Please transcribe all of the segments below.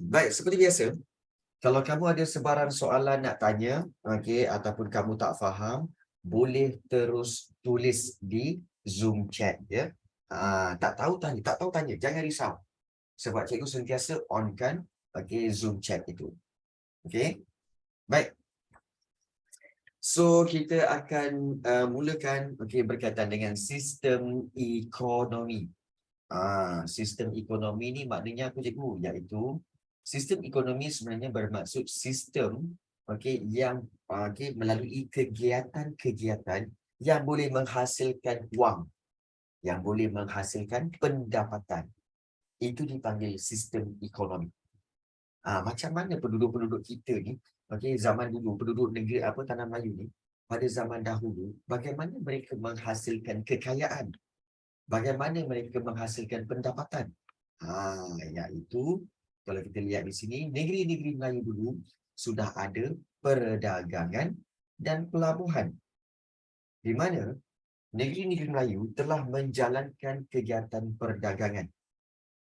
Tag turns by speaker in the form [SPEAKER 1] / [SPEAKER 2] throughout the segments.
[SPEAKER 1] Baik, seperti biasa, kalau kamu ada sebarang soalan nak tanya, okey, ataupun kamu tak faham, boleh terus tulis di Zoom chat ya. Tak tahu tanya, tak tahu tanya, jangan risau. Sebab cikgu sentiasa onkan okey Zoom chat itu. Okey. Baik. So kita akan mulakan okey berkaitan dengan sistem ekonomi. Sistem ekonomi ni maknanya apa cikgu? Iaitu sistem ekonomi sebenarnya bermaksud sistem okey yang okey melalui kegiatan-kegiatan yang boleh menghasilkan wang, yang boleh menghasilkan pendapatan. Itu dipanggil sistem ekonomi. Macam mana penduduk-penduduk kita ni, okey zaman dulu penduduk negeri apa tanah Melayu ni pada zaman dahulu bagaimana mereka menghasilkan kekayaan? Bagaimana mereka menghasilkan pendapatan? Iaitu kalau kita lihat di sini, negeri-negeri Melayu dulu sudah ada perdagangan dan pelabuhan. Di mana negeri-negeri Melayu telah menjalankan kegiatan perdagangan.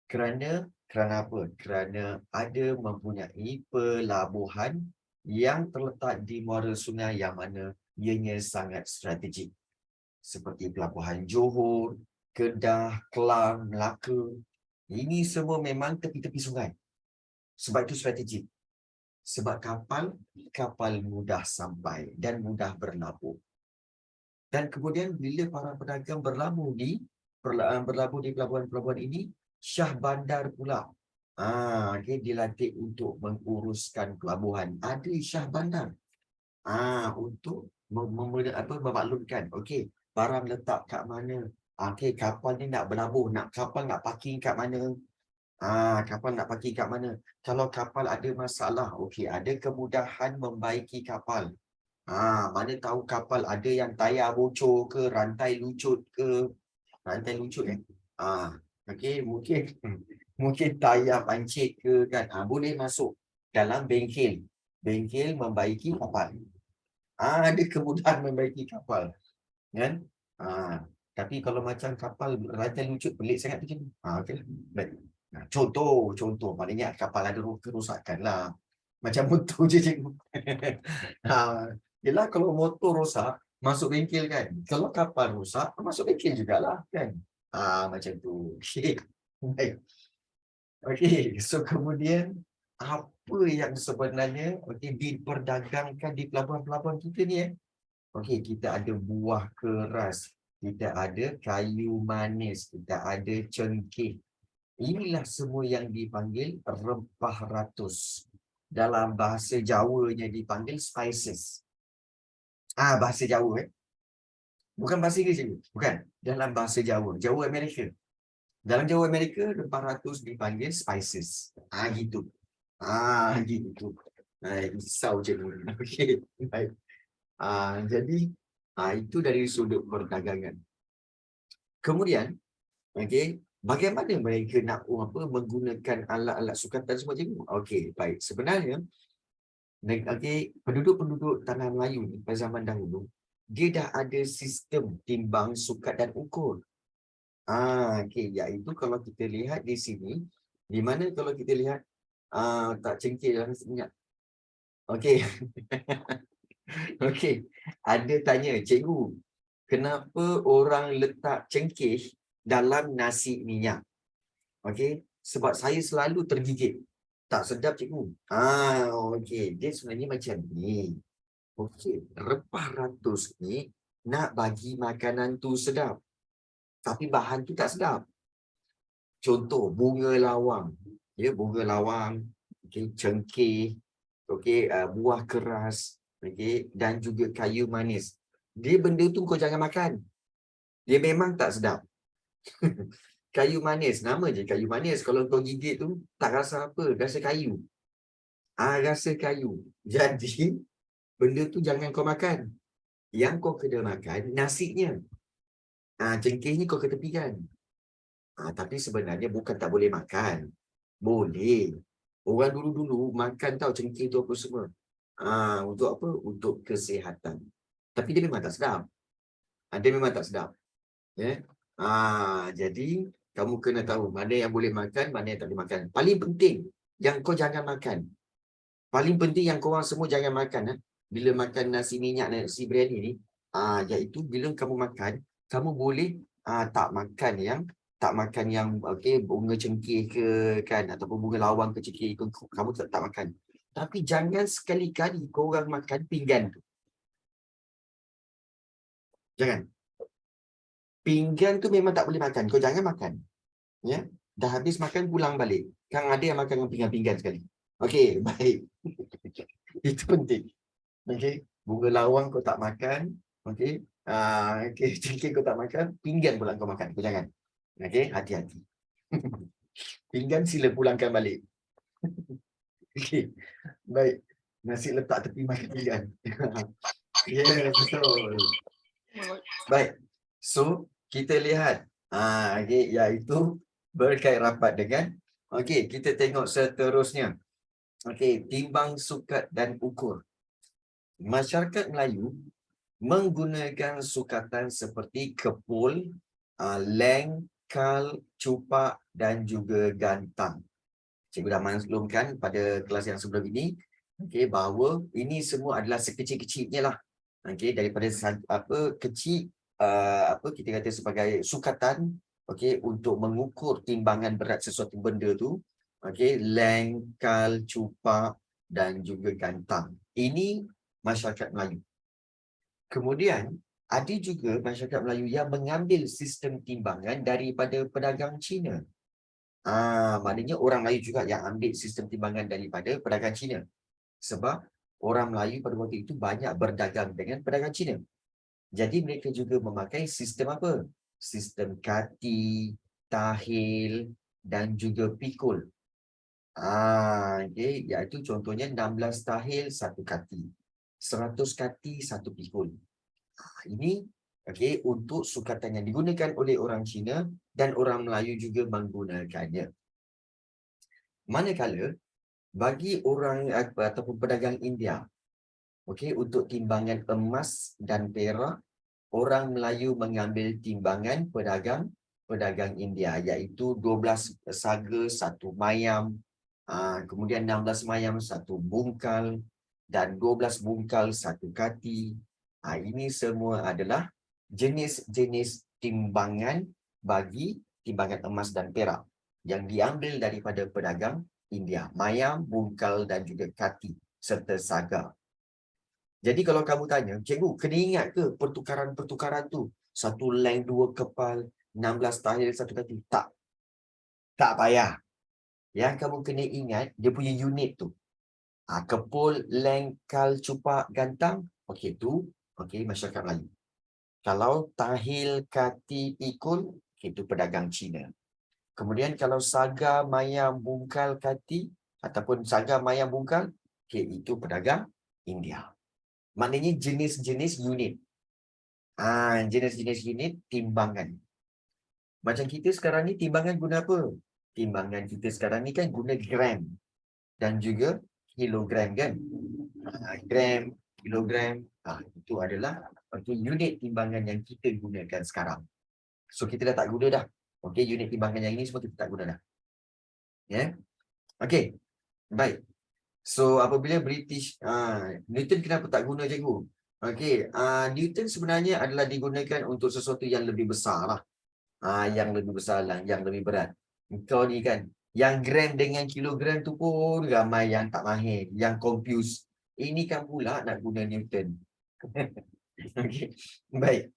[SPEAKER 1] Kerana apa? Kerana ada mempunyai pelabuhan yang terletak di muara sungai yang mana ianya sangat strategik. Seperti pelabuhan Johor, Kedah, Kelang, Melaka. Ini semua memang tepi-tepi sungai. Sebab itu strategik. Sebab kapal mudah sampai dan mudah berlabuh. Dan kemudian bila para pedagang berlabuh di pelabuhan-pelabuhan ini, Syah Bandar pula. Dia dilantik untuk menguruskan pelabuhan. Ada Syah Bandar. Untuk memaklumkan. Okey, barang letak kat mana? Okey, kapal ni nak berlabuh, kapal nak parking kat mana? Kapal nak parking kat mana? Kalau kapal ada masalah, okey, ada kemudahan membaiki kapal. Mana tahu kapal ada yang tayar bocor ke, rantai lucut ke. Rantai lucut okey, mungkin mungkin tayar pancit ke kan. Boleh masuk dalam bengkel. Bengkel membaiki kapal. Ada kemudahan membaiki kapal. Kan? Tapi kalau macam kapal rantai lucut pelik sangat tu cikgu. Okeylah. Baik. Contoh maknanya kapal ada kerosakan lah. Macam motor je cikgu. Yelah kalau motor rosak masuk bengkel kan. Kalau kapal rosak masuk bengkel jugalah kan. Macam tu. Okey. Baik. Okey, so kemudian apa yang sebenarnya diperdagangkan di pelabuhan-pelabuhan kita ni Okey, kita ada buah keras, kita ada kayu manis, kita ada cengkeh. Inilah semua yang dipanggil rempah ratus. Dalam bahasa Jawanya dipanggil spices. Bahasa Jawa Bukan bahasa Inggeris cikgu. Bukan. Dalam bahasa Jawa. Jawa Amerika. Dalam Jawa Amerika, rempah ratus dipanggil spices. Gitu. Gitu. Risau cikgu. Okey. Baik. Jadi, itu dari sudut perdagangan. Kemudian, okey, bagaimana mereka nak menggunakan alat-alat sukatan semua cikgu? Okey, baik. Sebenarnya, penduduk-penduduk tanah Melayu ni pada zaman dahulu, dia dah ada sistem timbang, sukat dan ukur. Okey, iaitu kalau kita lihat di sini, di mana kalau kita lihat tak cengkeh dalam minyak. Okey. Okey, ada tanya, cikgu, kenapa orang letak cengkeh dalam nasi minyak? Okey, sebab saya selalu tergigit. Tak sedap cikgu. Okey, dia sebenarnya macam ni. Okey, rempah ratus ni nak bagi makanan tu sedap. Tapi bahan tu tak sedap. Contoh, bunga lawang. Ya, bunga lawang, okey, cengkeh, okey, buah keras, okey, dan juga kayu manis. Dia benda tu kau jangan makan. Dia memang tak sedap. Kayu manis, nama je kayu manis. Kalau kau gigit tu, tak rasa apa, rasa kayu. Rasa kayu. Jadi, benda tu jangan kau makan. Yang kau kena makan, nasinya. Cengkehnya kau ketepikan. Tapi sebenarnya bukan tak boleh makan. Boleh. Orang dulu-dulu makan tahu cengkeh tu apa semua. Untuk apa? Untuk kesihatan. Tapi dia memang tak sedap. Dia memang tak sedap. Ya. Jadi kamu kena tahu mana yang boleh makan, mana yang tak boleh makan. Paling penting, yang kau jangan makan. Paling penting yang korang semua jangan makan. Bila makan nasi minyak, nasi biryani ni, iaitu bila kamu makan, kamu boleh tak makan yang bunga cengkeh ke kan, ataupun bunga lawang ke cengkeh ke, kamu tak makan. Tapi jangan sekali-kali korang makan pinggan tu. Jangan. Pinggan tu memang tak boleh makan. Kau jangan makan. Ya. Dah habis makan, pulang balik. Kan ada yang makan dengan pinggan-pinggan sekali. Okey, baik. Itu penting. Okey. Bunga lawang kau tak makan. Okey. Cengkeh kau tak makan. Pinggan pula kau makan. Kau jangan. Okey, hati-hati. Pinggan sila pulangkan balik. Okey. Baik. Nasi letak tepi makan pinggan. Ya, betul. Baik. So, kita lihat. Okey, iaitu berkait rapat dengan. Okey, kita tengok seterusnya. Okey, timbang, sukat dan ukur. Masyarakat Melayu menggunakan sukatan seperti kepul, leng, kal, cupak dan juga gantang. Cikgu dah maklumkan pada kelas yang sebelum ini, bahawa ini semua adalah sekecil-kecilnya lah. Daripada kecil, kita kata sebagai sukatan, untuk mengukur timbangan berat sesuatu benda tu, leng, kal, cupak dan juga gantang. Ini masyarakat Melayu. Kemudian ada juga masyarakat Melayu yang mengambil sistem timbangan daripada pedagang Cina. Maknanya orang Melayu juga yang ambil sistem timbangan daripada pedagang Cina. Sebab orang Melayu pada waktu itu banyak berdagang dengan pedagang Cina. Jadi mereka juga memakai sistem apa? Sistem kati, tahil dan juga pikul. Iaitu contohnya 16 tahil, 1 kati. 100 kati, 1 pikul. Ini untuk sukatan yang digunakan oleh orang Cina dan orang Melayu juga menggunakannya. Manakala bagi orang ataupun pedagang India, untuk timbangan emas dan perak, orang Melayu mengambil timbangan pedagang India, iaitu 12 saga, 1 mayam, kemudian 16 mayam, 1 bungkal dan 12 bungkal, 1 kati. Ini semua adalah jenis-jenis timbangan bagi timbangan emas dan perak yang diambil daripada pedagang India. Mayam, bungkal dan juga kati serta saga. Jadi kalau kamu tanya, cikgu, kena ingat ke pertukaran-pertukaran tu? 1 leng, 2 kepal, 16 tahil, 1 kati? Tak. Tak payah. Yang kamu kena ingat, dia punya unit tu. Kepul, leng, kal, cupak, gantang. Tu masyarakat Melayu. Kalau tahil, kati, pikul, itu pedagang Cina. Kemudian kalau saga, mayam, bungkal, kati, ataupun saga, mayam, bungkal, itu pedagang India. Maknanya jenis-jenis unit. Jenis-jenis unit timbangan. Macam kita sekarang ni timbangan guna apa? Timbangan kita sekarang ni kan guna gram dan juga kilogram kan? Gram, kilogram, itu adalah unit timbangan yang kita gunakan sekarang. So kita dah tak guna dah. Unit timbangan yang ini semua kita tak guna dah. Ya. Baik. So apabila British, Newton kenapa tak guna, cikgu? Newton sebenarnya adalah digunakan untuk sesuatu yang lebih besar lah. Yang lebih besar lah, yang lebih berat. Kau ni kan, yang gram dengan kilogram tu pun ramai yang tak mahir, yang confuse. Ini kan pula nak guna Newton. Baik.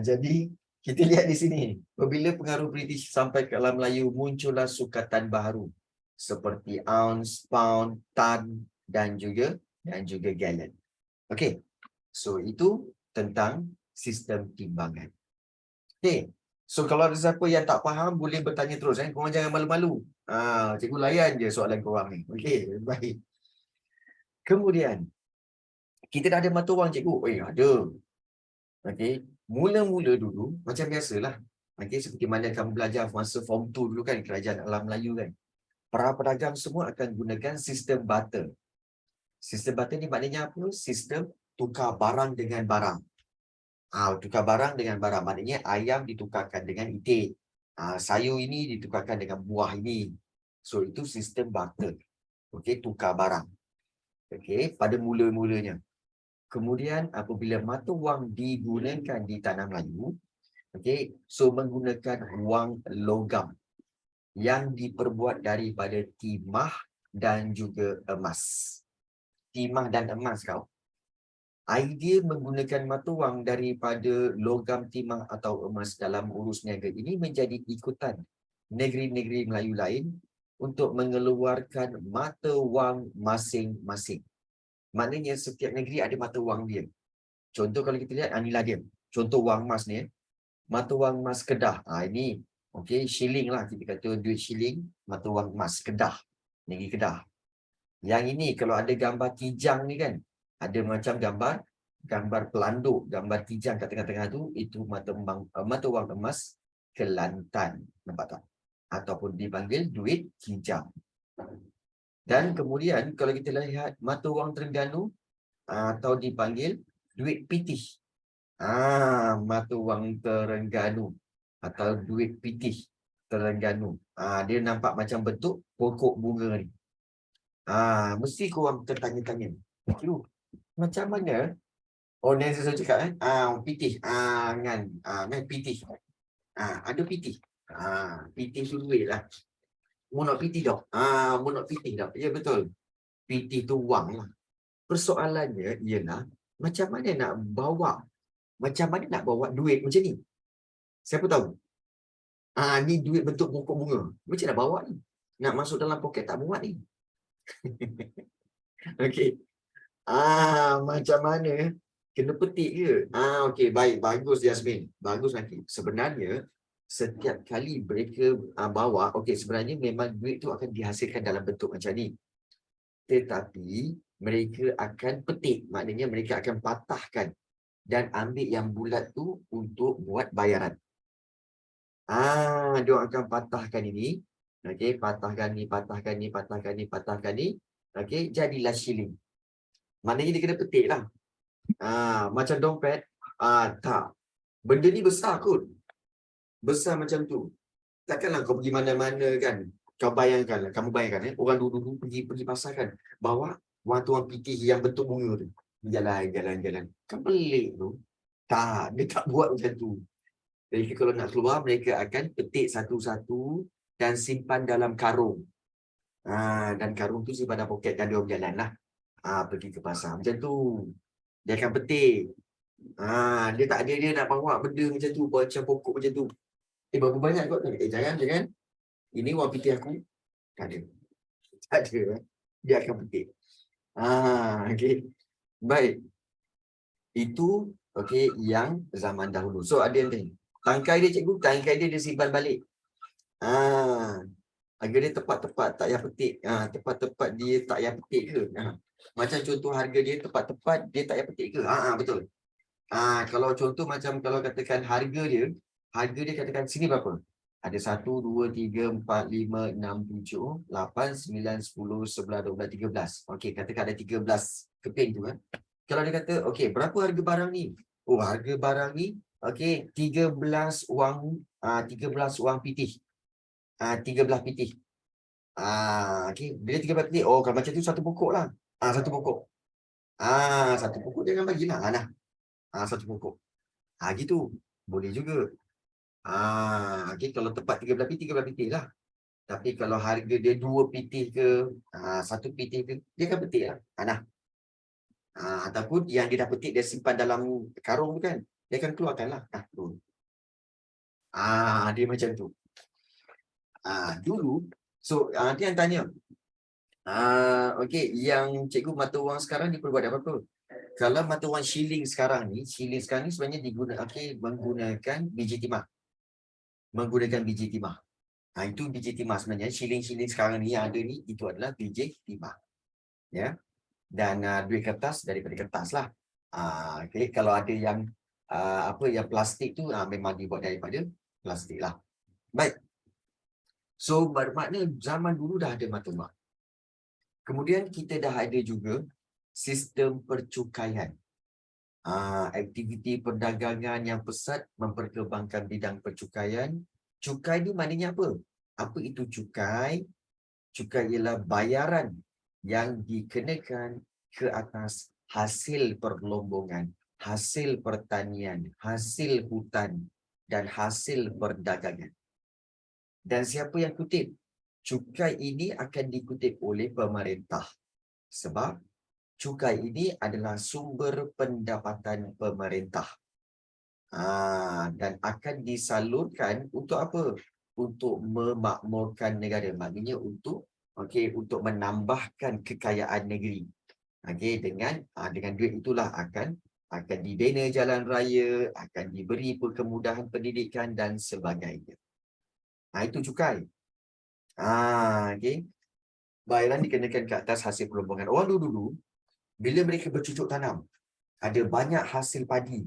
[SPEAKER 1] Jadi kita lihat di sini. Apabila pengaruh British sampai ke alam Melayu, muncullah sukatan baru seperti ounce, pound, tan dan juga gallon. So itu tentang sistem timbangan. So kalau ada siapa yang tak faham, boleh bertanya terus. Korang jangan malu-malu. Cikgu layan je soalan korang ni. Baik. Kemudian, kita dah ada mata wang, cikgu. Ada. Mula-mula dulu, macam biasalah. Seperti mana kamu belajar masa form 2 dulu kan, kerajaan alam Melayu kan. Para pedagang semua akan gunakan sistem barter. Sistem barter ni maknanya apa? Sistem tukar barang dengan barang. Tukar barang dengan barang. Maknanya ayam ditukarkan dengan itik. Sayur ini ditukarkan dengan buah ini. So itu sistem barter. Okey, tukar barang. Okey, pada mula-mulanya. Kemudian apabila mata wang digunakan di tanah Melayu, okey, so menggunakan wang logam yang diperbuat daripada timah dan juga emas. Timah dan emas kau. Idea menggunakan mata wang daripada logam, timah atau emas dalam urus niaga ini menjadi ikutan negeri-negeri Melayu lain untuk mengeluarkan mata wang masing-masing. Maknanya setiap negeri ada mata wang dia. Contoh kalau kita lihat, inilah dia. Contoh wang emas ni. Mata wang emas Kedah. Ini, okey, shilling lah. Kita kata duit shilling, mata wang emas Kedah. Negeri Kedah. Yang ini kalau ada gambar kijang ni kan, ada macam gambar pelanduk, gambar kijang kat tengah-tengah tu, itu mata wang emas Kelantan. Nampak tak? Ataupun dipanggil duit kijang. Dan kemudian kalau kita lihat mata wang Terengganu, atau dipanggil duit pitih. Mata wang Terengganu atau duit pitih Terengganu. Dia nampak macam bentuk pokok bunga ni. Mesti korang tertanya-tanya. Macam mana? Oh, ni saya cakap pitih. Kan pitih. Ada pitih. Pitih tu duit lah. Mu nak pitih tak? Mu nak pitih tak? Ya, betul. Pitih tu wang lah. Persoalannya ialah macam mana nak bawa duit macam ni? Siapa tahu? Ni duit bentuk pokok bunga. Macam nak bawa ni? Nak masuk dalam poket tak muat ni. Okey. Macam mana? Kena petik ke? Okey, baik. Bagus, Yasmin. Bagus nanti. Sebenarnya, setiap kali mereka bawa, okey, sebenarnya memang duit tu akan dihasilkan dalam bentuk macam ni. Tetapi, mereka akan petik. Maknanya mereka akan patahkan dan ambil yang bulat tu untuk buat bayaran. Dia akan patahkan ini. Okey, patahkan ni, patahkan ni, patahkan ni, patahkan ni. Okey, jadilah shilling. Maknanya dia kena petik lah. Macam dompet. Tak. Benda ni besar kot. Besar macam tu. Takkanlah kau pergi mana-mana kan. Kau bayangkan lah. Kamu bayangkan orang dulu-dulu pergi pasar kan. Bawa wang pitih yang bentuk bunga tu. Jalan. Kan pelik tu. Tak. Dia tak buat macam tu. Jadi kalau nak keluar, mereka akan petik satu-satu dan simpan dalam karung. Dan karung tu simpan dalam poket dan dia berjalan lah. Pergi ke pasar. Macam tu. Dia akan petik. Dia tak ada dia nak bawa benda macam tu. Macam pokok macam tu. Berapa banyak kot? Jangan. Ini wang pitih aku. Tak ada. Tak ada. Dia akan petik. Okay. Baik. Itu okay, yang zaman dahulu. So ada yang tanya. Tangkai dia cikgu, tangkai dia simpan balik. Harga dia tepat-tepat, tak payah petik. Tepat-tepat dia tak payah petik ke? Macam contoh harga dia tepat-tepat, dia tak payah petik ke? Betul. Kalau contoh macam kalau katakan harga dia katakan sini berapa? Ada 1, 2, 3, 4, 5, 6, 7, 8, 9, 10, 11, 12, 13. Okey, katakan ada 13 keping tu kan. Kalau dia kata, okey, berapa harga barang ni? Oh, harga barang ni, okey, 13 wang pitih. 13 pitih. Okey, bila 13 pitih, oh, kalau macam tu satu pokok lah. Satu pokok. Satu pokok jangan bagilah. Satu pokok. Gitu. Boleh juga. Okey, kalau tepat 13 pitih lah. Tapi kalau harga dia 2 pitih ke, 1 pitih ke, dia akan petik lah. Ataupun yang dia dah petik, dia simpan dalam karung tu kan, dia akan keluarkan lah. Dia macam tu. Dulu, so dia yang tanya, okey, yang cikgu mata wang sekarang diperbuat apa-apa? Kalau mata wang shilling sekarang ni sebenarnya menggunakan biji timah. Itu biji timah sebenarnya. Shilling sekarang ni yang ada ni, itu adalah biji timah. Ya. Dan duit kertas daripada kertas lah. Okay. Kalau ada yang yang plastik tu memang dibuat daripada plastik lah. Baik. So bermakna zaman dulu dah ada mata wang. Kemudian kita dah ada juga sistem percukaian. Aktiviti perdagangan yang pesat memperkembangkan bidang percukaian. Cukai ni maknanya apa? Apa itu cukai? Cukai ialah bayaran yang dikenakan ke atas hasil perlombongan, hasil pertanian, hasil hutan dan hasil perdagangan. Dan siapa yang kutip? Cukai ini akan dikutip oleh pemerintah. Sebab cukai ini adalah sumber pendapatan pemerintah. Dan akan disalurkan untuk apa? Untuk memakmurkan negara. Maknanya untuk menambahkan kekayaan negeri. Dengan duit itulah akan dibina jalan raya, akan diberi kemudahan pendidikan dan sebagainya. Itu cukai. Bayaran dikenakan ke atas hasil perlombongan. Orang dulu, bila mereka bercucuk tanam, ada banyak hasil padi.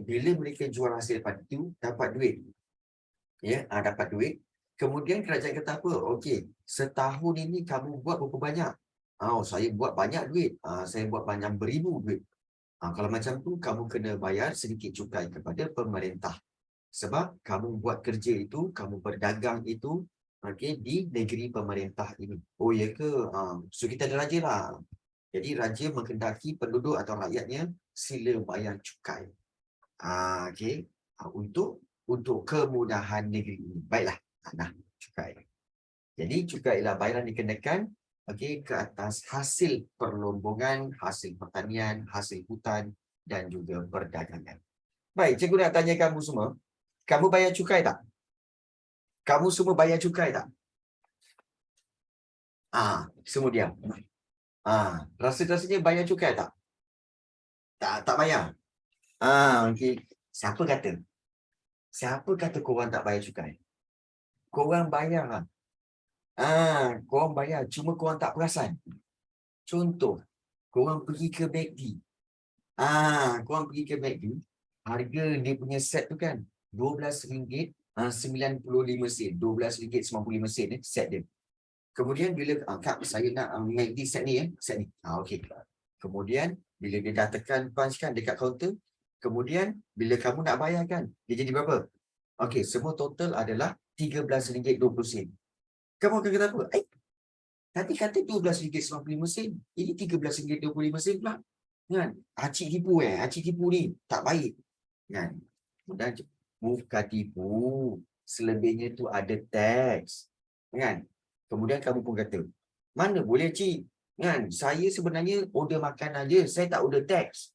[SPEAKER 1] Bila mereka jual hasil padi itu, dapat duit. Dapat duit. Kemudian kerajaan kata apa? Okey, setahun ini kamu buat berapa banyak? Saya buat banyak duit. Saya buat banyak beribu duit. Kalau macam tu, kamu kena bayar sedikit cukai kepada pemerintah. Sebab kamu buat kerja itu, kamu berdagang itu, di negeri pemerintah ini. Oh, ya ke? So, kita ada raja lah. Jadi, raja menghendaki penduduk atau rakyatnya sila bayar cukai. Untuk kemudahan negeri ini. Baiklah, cukai. Jadi, cukai ialah bayaran dikenakan ke atas hasil perlombongan, hasil pertanian, hasil hutan dan juga perdagangan. Baik, cikgu nak tanya kamu semua. Kamu bayar cukai tak? Kamu semua bayar cukai tak? Semua diam. Rasa-rasanya bayar cukai tak? Tak bayar. Okey. Siapa kata? Siapa kata korang tak bayar cukai? Korang bayar. Korang bayar. Cuma korang tak perasan. Contoh, korang pergi ke McD. Korang pergi ke McD, harga dia punya set tu kan, RM12.95. RM12.95 set dia. Kemudian bila Kak, saya nak McD set ni set ni. Okey. Kemudian bila dia dah tekan punch kan dekat kaunter, kemudian bila kamu nak bayar kan, dia jadi berapa? Okey, semua total adalah RM13.20. Kamu akan kata apa? Tadi kata RM12.95, ini RM13.25 pula. Kan? Acik tipu Acik tipu ni. Tak baik. Kan? Dan bukan tipu. Selebihnya tu ada teks. Kan? Kemudian kamu pun kata, mana boleh cik? Kan? Saya sebenarnya order makan aja. Saya tak order teks.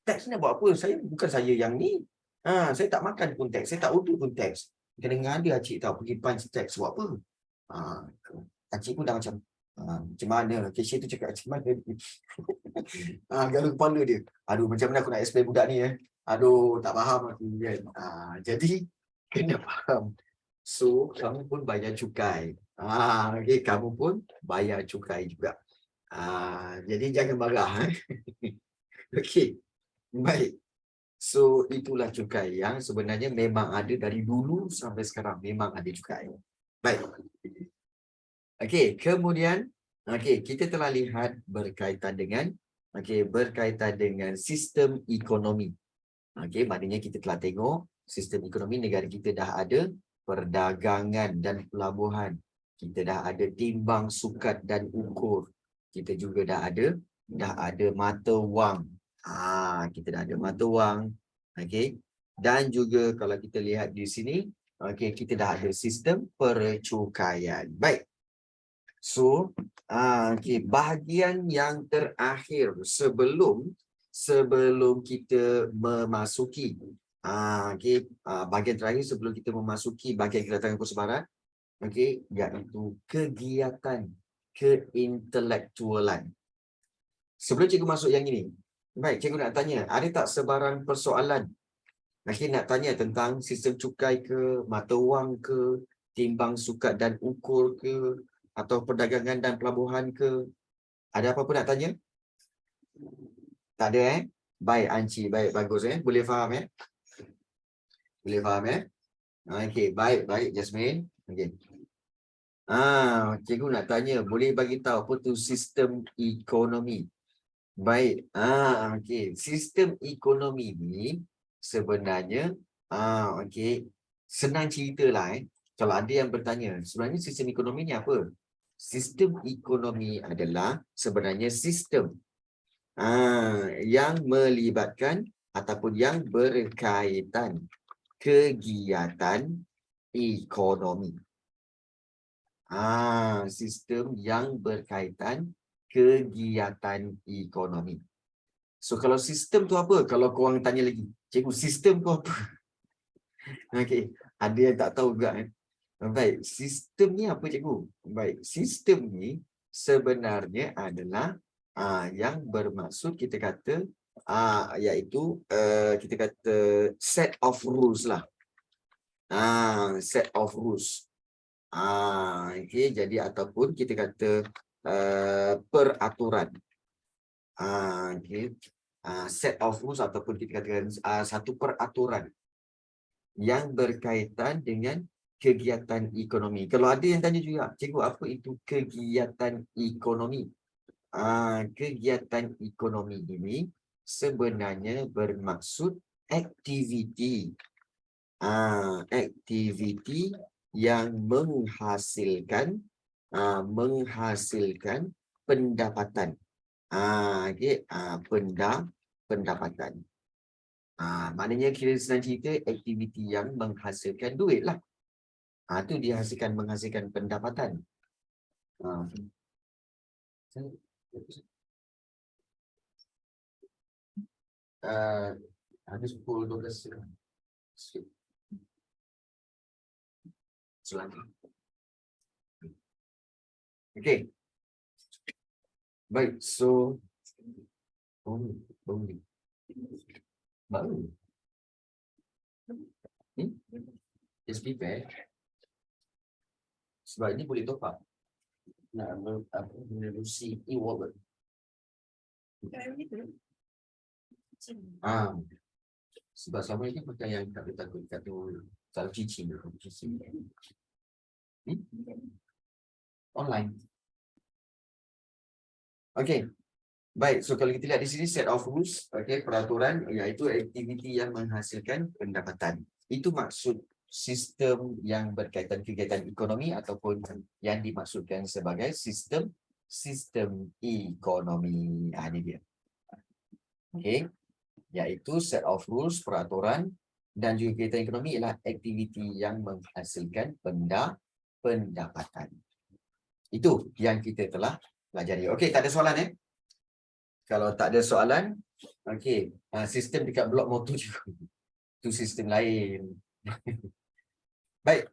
[SPEAKER 1] Teks nak buat apa? Bukan saya yang ni. Saya tak makan pun teks. Saya tak order pun teks. Kadang-kadang ada acik tahu pergi punch teks buat apa? Acik pun dah macam mana? Cashier tu cakap macam mana? Galau kepala dia. Aduh, macam mana aku nak explain budak ni Aduh, tak faham aku kan. Jadi, kena faham. So, kamu pun bayar cukai. Okay, kamu pun bayar cukai juga. Jadi, jangan marah. Okey, baik. So, itulah cukai yang sebenarnya memang ada dari dulu sampai sekarang. Memang ada cukai. Baik. Okey, kemudian kita telah lihat berkaitan dengan sistem ekonomi. Maknanya kita telah tengok sistem ekonomi negara kita dah ada perdagangan dan pelabuhan. Kita dah ada timbang sukat dan ukur. Kita juga dah ada mata wang. Kita dah ada mata wang. Dan juga kalau kita lihat di sini, kita dah ada sistem percukaian. Baik. So, bahagian yang terakhir sebelum kita memasuki bahagian terakhir sebelum kita memasuki bahagian kedatangan persebaran, iaitu kegiatan keintelektualan. Sebelum cikgu masuk yang ini, baik, cikgu nak tanya, ada tak sebarang persoalan nak tanya tentang sistem cukai ke, mata wang ke, timbang sukat dan ukur ke, atau perdagangan dan pelabuhan ke? Ada apa-apa nak tanya? Tak ada Baik Anci, baik, bagus Boleh faham Boleh faham Okey, baik Jasmine. Okey. Cikgu nak tanya, boleh bagi tahu apa tu sistem ekonomi? Baik. Okey, sistem ekonomi ni sebenarnya okey, senang ceritalah Kalau ada yang bertanya, sebenarnya sistem ekonomi ni apa? Sistem ekonomi adalah sebenarnya sistem yang melibatkan ataupun yang berkaitan kegiatan ekonomi. Sistem yang berkaitan kegiatan ekonomi. So kalau sistem tu apa? Kalau korang tanya lagi, cikgu sistem tu apa? Okey, ada yang tak tahu juga kan? Baik, sistem ni apa cikgu? Baik, sistem ni sebenarnya adalah yang bermaksud kita kata iaitu kita kata set of rules lah. Set of rules. Okey, jadi ataupun kita kata peraturan. Okey. Set of rules ataupun kita katakan satu peraturan yang berkaitan dengan kegiatan ekonomi. Kalau ada yang tanya juga, cikgu apa itu kegiatan ekonomi? Kegiatan ekonomi ini sebenarnya bermaksud aktiviti. Aktiviti yang menghasilkan pendapatan. Pendapatan. Maknanya kira senang cerita aktiviti yang menghasilkan duit lah. Itu menghasilkan pendapatan. Habis pukul 12 selanjutnya. Okey. Baik, so baru. Just prepare. Sebab ini boleh top up. Nak menerusi e-wallet. Sebab sama ini pakai yang tak takut selalu cicing. Online. Okey. Baik, so kalau kita lihat di sini set of rules, peraturan iaitu aktiviti yang menghasilkan pendapatan. Itu maksud sistem yang berkaitan kegiatan ekonomi ataupun yang dimaksudkan sebagai sistem ekonomi. Ini dia. Okey. Iaitu set of rules, peraturan dan juga kegiatan ekonomi ialah aktiviti yang menghasilkan pendapatan. Itu yang kita telah pelajari. Okey, tak ada soalan Kalau tak ada soalan, okey, sistem dekat blok motor juga. Itu sistem lain. Baik.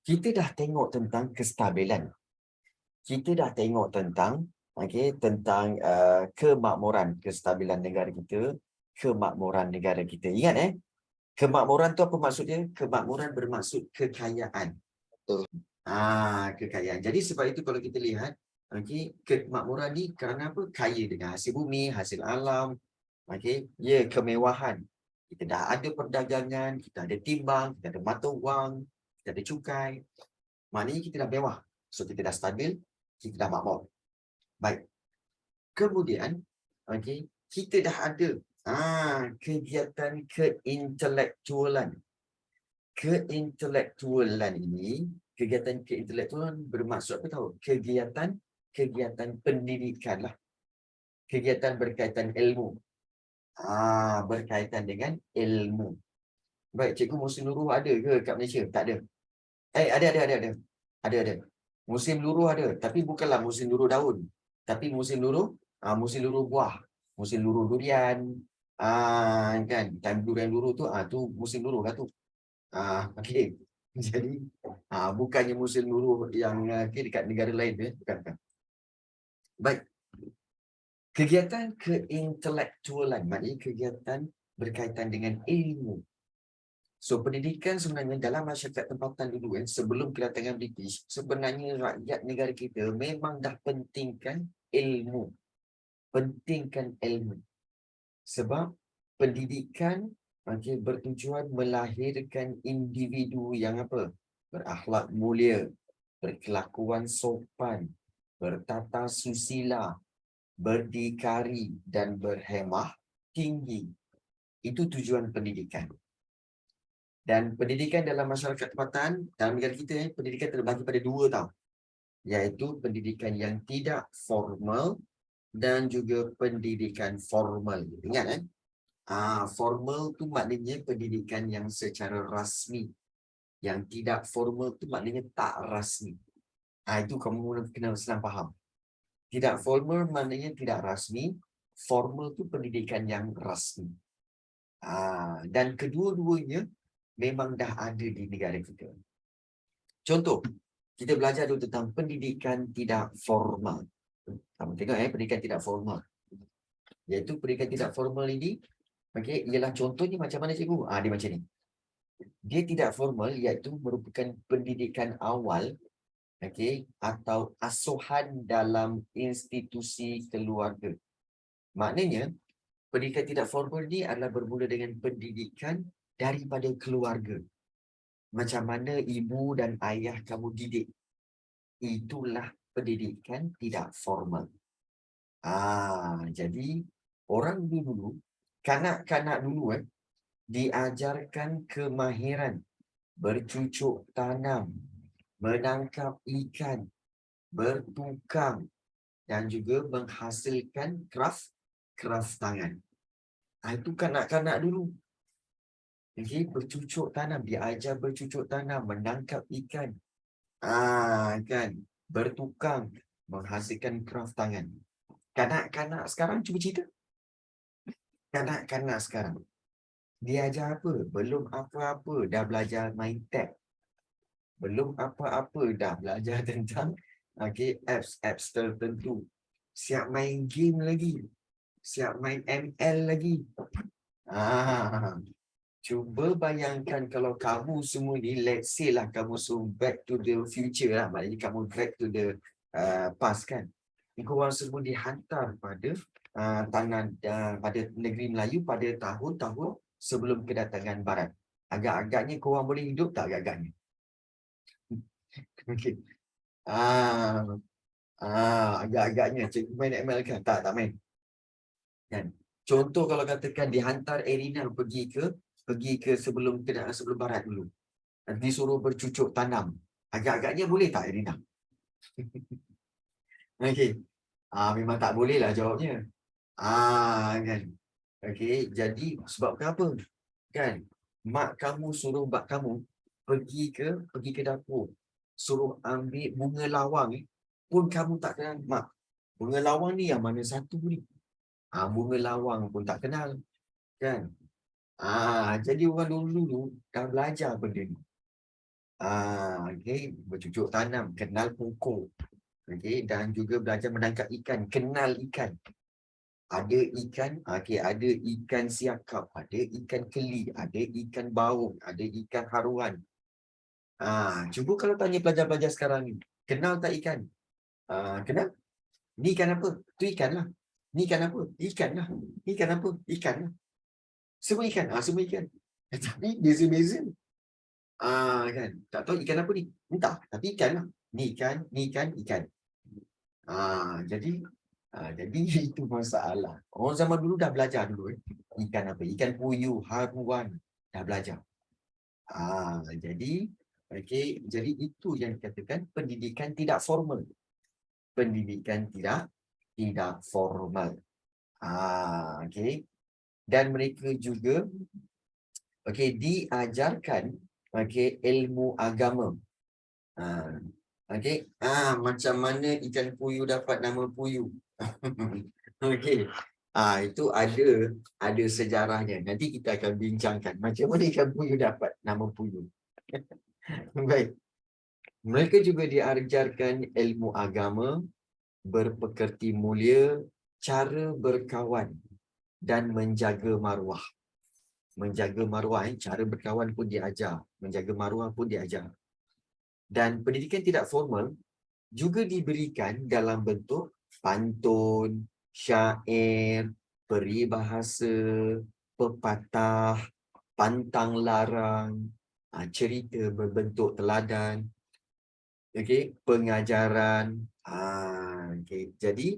[SPEAKER 1] Kita dah tengok tentang kestabilan. Kita dah tengok tentang kemakmuran, kestabilan negara kita, kemakmuran negara kita. Ingat kemakmuran tu apa maksudnya? Kemakmuran bermaksud kekayaan. Kekayaan. Jadi sebab itu kalau kita lihat kemakmuran ni kerana apa? Kaya dengan hasil bumi, hasil alam, kemewahan. Kita dah ada perdagangan, kita ada timbang, kita ada mata wang, kita ada cukai. Maknanya kita dah mewah. So kita dah stabil, kita dah makmur. Baik. Kemudian, kita dah ada kegiatan keintelektualan. Keintelektualan ini, kegiatan keintelektualan bermaksud apa tahu? Kegiatan pendidikan lah. Kegiatan berkaitan ilmu. Berkaitan dengan ilmu. Baik, Cikgu Musim Luruh ada ke kat Malaysia? Tak ada. Ada. Musim luruh ada, tapi bukanlah musim luruh daun. Tapi musim luruh buah. Musim luruh durian. Kan, time durian luruh tu, tu musim luruh lah tu. Okey. Jadi bukannya musim luruh yang dekat negara lain bukan. Baik. Kegiatan keintelektualan maknanya kegiatan berkaitan dengan ilmu. So pendidikan sebenarnya dalam masyarakat tempatan dulu sebelum kedatangan British, sebenarnya rakyat negara kita memang dah pentingkan ilmu. Pentingkan ilmu. Sebab pendidikan bertujuan melahirkan individu yang berakhlak mulia, berkelakuan sopan, bertata susila, berdikari dan berhemah tinggi. Itu tujuan pendidikan. Dan pendidikan dalam masyarakat tempatan dalam negara kita pendidikan terbagi pada dua tau. iaitu pendidikan yang tidak formal dan juga pendidikan formal. Ingat formal tu maknanya pendidikan yang secara rasmi. Yang tidak formal tu maknanya tak rasmi. Itu kamu kena senang faham. Tidak formal maknanya tidak rasmi. Formal tu pendidikan yang rasmi. Dan kedua-duanya memang dah ada di negara kita. Contoh, kita belajar dulu tentang pendidikan tidak formal. Kamu tengok pendidikan tidak formal. Iaitu pendidikan tidak formal ini, ialah contohnya macam mana cikgu? Dia macam ni. Dia tidak formal iaitu merupakan pendidikan awal atau asuhan dalam institusi keluarga. Maknanya, pendidikan tidak formal ni adalah bermula dengan pendidikan daripada keluarga. Macam mana ibu dan ayah kamu didik. Itulah pendidikan tidak formal. Jadi orang dulu, kanak-kanak dulu diajarkan kemahiran bercucuk tanam, menangkap ikan, bertukang dan juga menghasilkan craft tangan. Itu kanak-kanak dulu. Bercucuk tanam, diajar bercucuk tanam, menangkap ikan, kan, bertukang, menghasilkan craft tangan. Kanak-kanak sekarang cuba cerita. Kanak-kanak sekarang diajar apa? Belum apa-apa dah belajar main tab. Belum apa-apa dah belajar tentang apps tertentu. Siap main game lagi. Siap main ML lagi. Cuba bayangkan kalau kamu semua ni, let's say lah kamu suruh back to the future lah. Maknanya kamu back to the past kan. Korang semua dihantar pada pada negeri Melayu pada tahun-tahun sebelum kedatangan Barat. Agak-agaknya korang boleh hidup tak agak-agaknya? Okey. Agak-agaknya cikgu main ML kan? Tak main. Kan? Contoh kalau katakan dihantar Erina pergi ke sebelum Barat dulu. Disuruh bercucuk tanam. Agak-agaknya boleh tak Erina? Okey. Memang tak boleh lah jawabnya. Kan. Okey, jadi sebab kenapa? Kan? Mak kamu suruh mak kamu pergi ke dapur. Suruh ambil bunga lawang pun kamu tak kenal. Mak, bunga lawang ni yang mana satu ni? Bunga lawang pun tak kenal. Kan? Jadi orang dulu dah belajar benda ni. Bercucuk tanam, kenal pokok. Dan juga belajar menangkap ikan, kenal ikan. Ada ikan, ada ikan siakap, ada ikan keli, ada ikan baung, ada ikan haruan. Cuba kalau tanya pelajar-pelajar sekarang ni, kenal tak ikan? Kenal? Ni ikan apa? Tu ikan lah. Ni ikan apa? Ikan lah. Ni ikan apa? Ikan lah. Semua ikan. Semua ikan. Tapi beza-beza. Kan? Tak tahu ikan apa ni? Entah. Tapi ikan lah. Ni ikan, ni ikan, ikan. Jadi itu masalah. Orang zaman dulu dah belajar dulu. Ikan apa? Ikan puyuh, haruan. Dah belajar. Jadi itu yang dikatakan pendidikan tidak formal. Pendidikan tidak formal. Dan mereka juga diajarkan ilmu agama. Macam mana ikan puyuh dapat nama puyuh. Itu ada sejarahnya. Nanti kita akan bincangkan macam mana ikan puyuh dapat nama puyuh. Baik. Mereka juga diajarkan ilmu agama, berpekerti mulia, cara berkawan dan menjaga maruah. Menjaga maruah, cara berkawan pun diajar. Menjaga maruah pun diajar. Dan pendidikan tidak formal juga diberikan dalam bentuk pantun, syair, peribahasa, pepatah, pantang larang, cerita berbentuk teladan, pengajaran. Jadi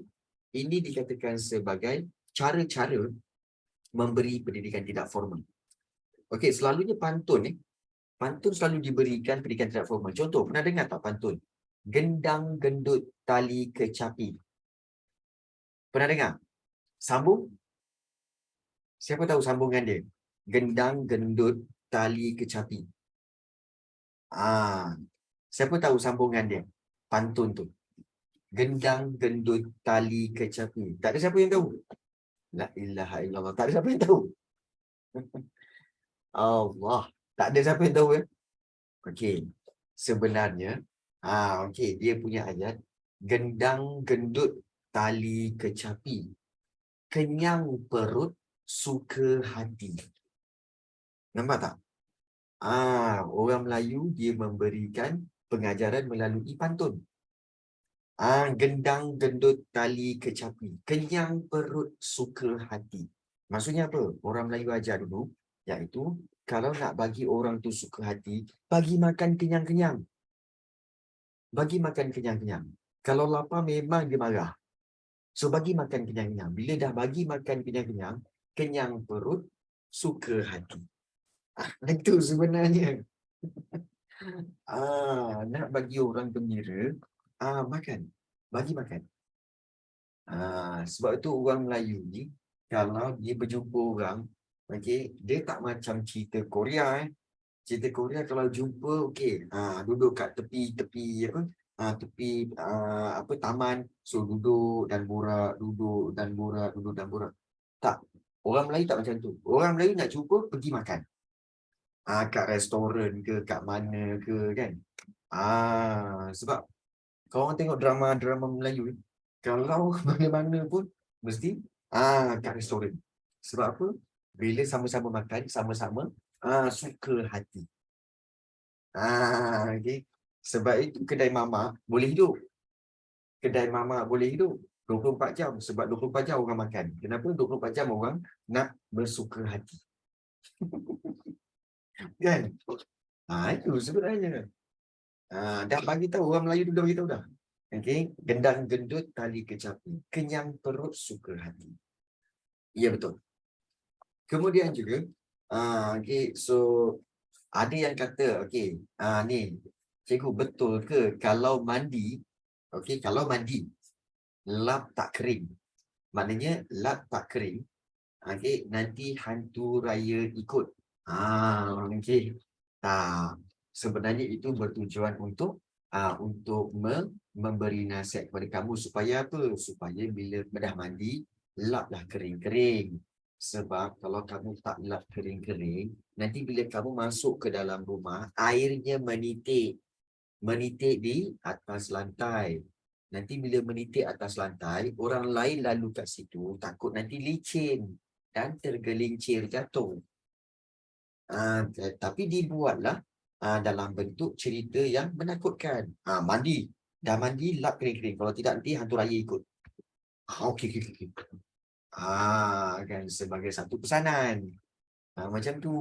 [SPEAKER 1] ini dikatakan sebagai cara-cara memberi pendidikan tidak formal. Selalunya pantun selalu diberikan pendidikan tidak formal. Contoh, pernah dengar tak pantun? Gendang gendut tali kecapi. Pernah dengar? Sambung? Siapa tahu sambungan dia? Gendang gendut tali kecapi. Siapa tahu sambungan dia? Pantun tu. Gendang gendut tali kecapi. Tak ada siapa yang tahu? La ilaha illallah. Tak ada siapa yang tahu? Allah. Tak ada siapa yang tahu ya? Okey. Sebenarnya, okey, dia punya ayat gendang gendut tali kecapi. Kenyang perut, suka hati. Nampak tak? Orang Melayu dia memberikan pengajaran melalui pantun. Gendang gendut tali kecapi. Kenyang perut, suka hati. Maksudnya apa? Orang Melayu ajar dulu, iaitu kalau nak bagi orang tu suka hati, bagi makan kenyang-kenyang. Bagi makan kenyang-kenyang. Kalau lapar memang dia marah. So bagi makan kenyang-kenyang. Bila dah bagi makan kenyang-kenyang, kenyang perut, suka hati. Itu sebenarnya. Nak bagi orang gembira, makan. Bagi makan. Sebab itu orang Melayu ni, kalau dia berjumpa orang, okay, dia tak macam cerita Korea. Cerita Korea kalau jumpa, okay, duduk kat tepi-tepi apa, tepi apa taman, so duduk dan borak, duduk dan borak, duduk dan borak. Tak, orang Melayu tak macam tu. Orang Melayu nak jumpa, pergi makan. Kat restoran ke, kat mana ke kan. Sebab kalau orang tengok drama-drama Melayu, kalau mana-mana pun mesti kat restoran. Sebab apa? Bila sama-sama makan, sama-sama suka hati. Okay. Sebab itu kedai mamak boleh hidup. Kedai mamak boleh hidup 24 jam. Sebab 24 jam orang makan. Kenapa 24 jam orang nak bersuka hati? Kan? Itu sebenarnya. Dah bagi tahu, orang Melayu tu dah bagi tahu dah. Okey, gendang gendut tali kecapi, kenyang perut suka hati. Ya betul. Kemudian juga, okey, so ada yang kata, okey, ni, cikgu betul ke kalau mandi, okey, kalau mandi, lap tak kering. Maknanya lap tak kering, okey, nanti hantu raya ikut. Okey. Sebenarnya itu bertujuan untuk memberi nasihat kepada kamu supaya apa? Supaya bila dah mandi, laplah kering-kering. Sebab kalau kamu tak lap kering-kering, nanti bila kamu masuk ke dalam rumah, airnya menitik. Menitik di atas lantai. Nanti bila menitik atas lantai, orang lain lalu kat situ, takut nanti licin dan tergelincir jatuh. Tapi dibuatlah dalam bentuk cerita yang menakutkan. Mandi. Dah mandi, lap kering-kering. Kalau tidak, nanti hantu raya ikut. Okey. Kan sebagai satu pesanan. Macam tu.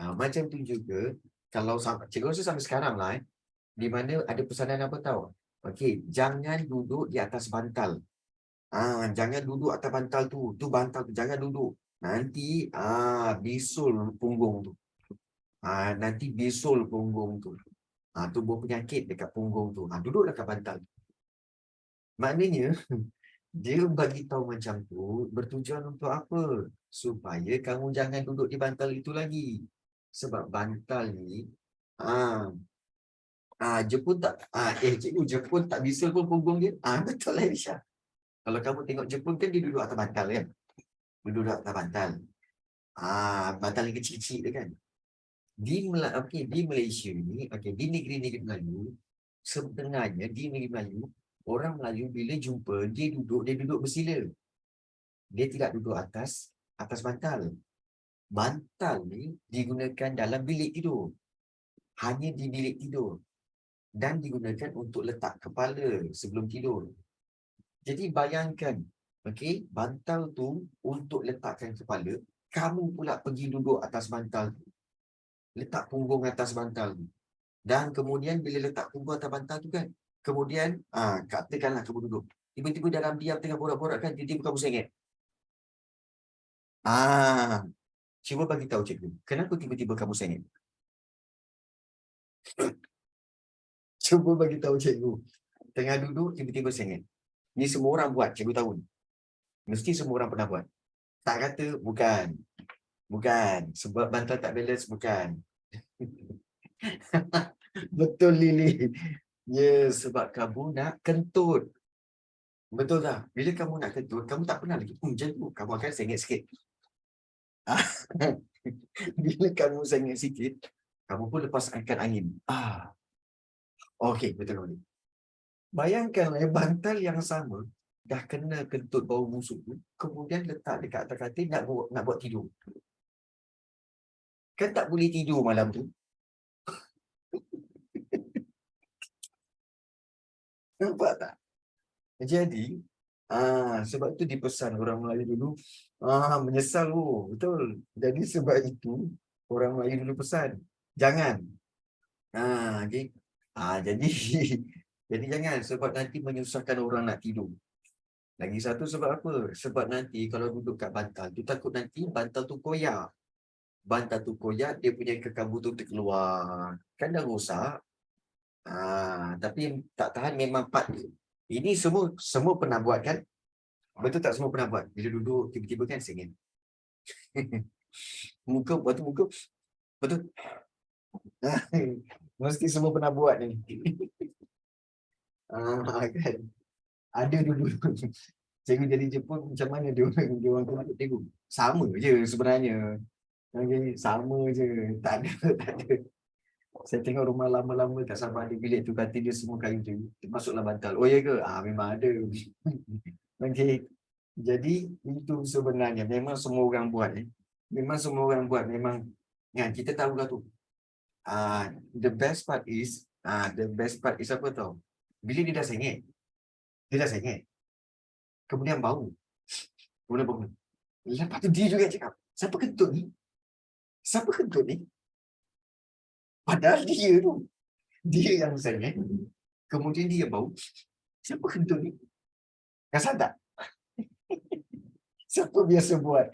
[SPEAKER 1] Macam tu juga, kalau cikgu rasa sampai sekarang lah, di mana ada pesanan apa tahu? Okey, jangan duduk di atas bantal. Jangan duduk atas bantal tu. Tu bantal tu, jangan duduk. Nanti bisul punggung tu. Nanti bisul punggung tu. Tumbuh penyakit dekat punggung tu. Duduklah kat bantal. Maknanya, dia bagi tahu macam tu bertujuan untuk apa? Supaya kamu jangan duduk di bantal itu lagi. Sebab bantal ni, Jepun tak, cikgu, Jepun tak bisul pun punggung dia. Betul lah, Aisyah. Kalau kamu tengok Jepun kan dia duduk atas bantal kan? Dia duduk atas bantal. Bantal yang kecil-kecil dia kan? Di Malaysia ni, di negeri-negeri Melayu, sebenarnya di negeri Melayu, orang Melayu bila jumpa, dia duduk bersila. Dia tidak duduk atas bantal. Bantal ni digunakan dalam bilik tidur. Hanya di bilik tidur. Dan digunakan untuk letak kepala sebelum tidur. Jadi bayangkan, bantal tu untuk letakkan kepala, kamu pula pergi duduk atas bantal tu. Letak punggung atas bantal tu. Dan kemudian bila letak punggung atas bantal tu kan, kemudian katakanlah kamu duduk. Tiba-tiba dalam diam tengah borak-borak kan, tiba-tiba kamu sengit. Cuba bagi tahu cikgu, kenapa tiba-tiba kamu sengit? Cuba bagi tahu cikgu. Tengah duduk, tiba-tiba sengit. Ni semua orang buat, cikgu tahu. Mesti semua orang pernah buat. Tak kata, bukan. Bukan. Sebab bantal tak balance, bukan. Betul, Lily. Ya, sebab kamu nak kentut. Betul tak? Bila kamu nak kentut, kamu tak pernah lagi. Macam tu, kamu akan sengit sikit. Bila kamu sengit sikit, kamu pun lepas angkat angin. Okey, betul. Bayangkanlah bantal yang sama dah kena kentut bau busuk tu, kemudian letak dekat atas katil nak buat tidur. Kan tak boleh tidur malam tu. Nampak tak? Jadi, sebab tu dipesan orang Melayu dulu, menyesal betul. Jadi sebab itu orang Melayu dulu pesan, jangan. Okay. Jadi jadi jangan, sebab nanti menyusahkan orang nak tidur. Lagi satu sebab apa? Sebab nanti kalau duduk kat bantal tu, takut nanti bantal tu koyak. Bantal tu koyak, dia punya kekabut tu terkeluar. Kan dah rosak. Tapi tak tahan memang part dia. Ini semua pernah buat kan? Betul tak, semua pernah buat? Bila duduk, tiba-tiba kan sengit. Muka, betul? Mesti semua pernah buat ni. Kan? Ada dulu. Cikgu jadi Jepun, macam mana dia orang tengok. Sama je sebenarnya. Sama je. Tak ada. Saya tengok rumah lama-lama tak sabar ada bilik tu, katil dia semua kayu tu. Masuklah bantal. Oh ya ke? Memang ada. Okay. Jadi itu sebenarnya memang semua orang buat. Memang semua orang buat. Memang kita tahulah tu. The best part is apa tau? Bila dia dah sengit. Kemudian bau. Lepas tu dia juga cakap, siapa kentut ni? Padahal dia yang sengit. Kemudian dia bau. Siapa kentut ni? Kasar tak? Siapa biasa buat?